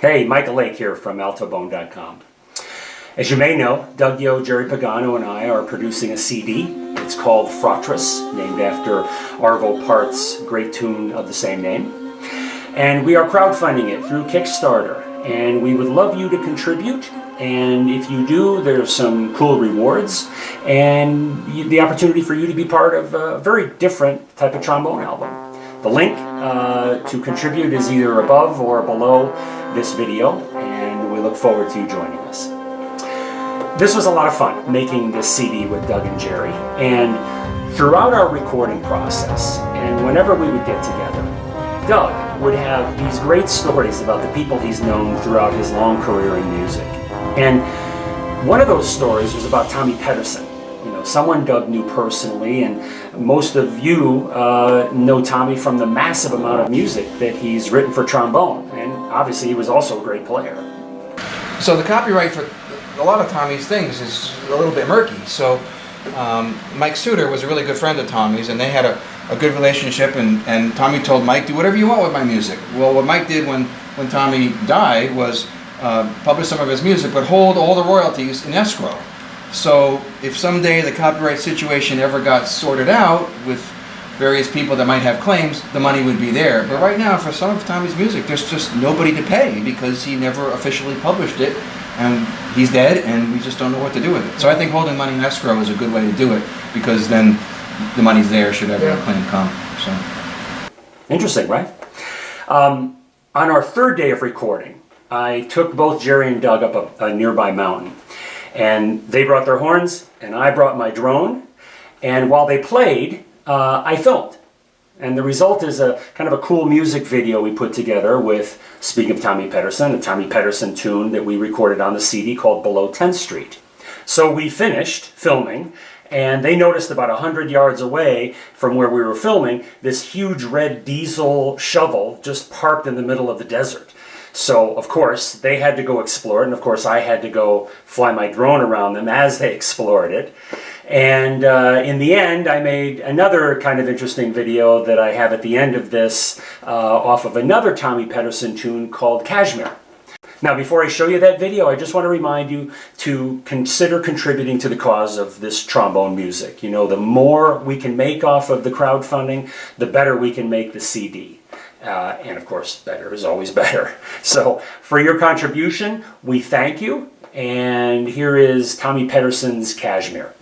Hey, Michael Lake here from altobone.com. As you may know, Doug, Gerry, Pagano and I are producing a CD. It's called Fratres, named after Arvo Part's great tune of the same name. And we are crowdfunding it through Kickstarter. And we would love you to contribute. And if you do, there's some cool rewards and the opportunity for you to be part of a very different type of trombone album. The link to contribute is either above or below this video, and we look forward to you joining us. This was a lot of fun, making this CD with Doug and Gerry, and throughout our recording process, and whenever we would get together, Doug would have these great stories about the people he's known throughout his long career in music. And one of those stories was about Tommy Pedersen. Someone Doug knew personally, and most of you know Tommy from the massive amount of music that he's written for trombone, and obviously he was also a great player. So the copyright for a lot of Tommy's things is a little bit murky. So Mike Suter was a really good friend of Tommy's, and they had a good relationship, and Tommy told Mike, do whatever you want with my music. Well, what Mike did when Tommy died was publish some of his music, but hold all the royalties in escrow. So if someday the copyright situation ever got sorted out with various people that might have claims, the money would be there. But right now, for some of Tommy's music, there's just nobody to pay because he never officially published it, and he's dead, and we just don't know what to do with it. So I think holding money in escrow is a good way to do it, because then the money's there should ever a claim come. So interesting, right? On our third day of recording, I took both Gerry and Doug up a nearby mountain. And they brought their horns, and I brought my drone. And while they played, I filmed. And the result is a kind of a cool music video we put together with, speaking of Tommy Pedersen, a Tommy Pedersen tune that we recorded on the CD called Below 10th Street. So we finished filming, and they noticed about 100 yards away from where we were filming, this huge red diesel shovel just parked in the middle of the desert. So, of course, they had to go explore it, and of course I had to go fly my drone around them as they explored it. And in the end, I made another kind of interesting video that I have at the end of this off of another Tommy Pedersen tune called Cashmere. Now, before I show you that video, I just want to remind you to consider contributing to the cause of this trombone music. The more we can make off of the crowdfunding, the better we can make the CD. And of course, better is always better. So for your contribution, we thank you. And here is Tommy Pedersen's Cashmere.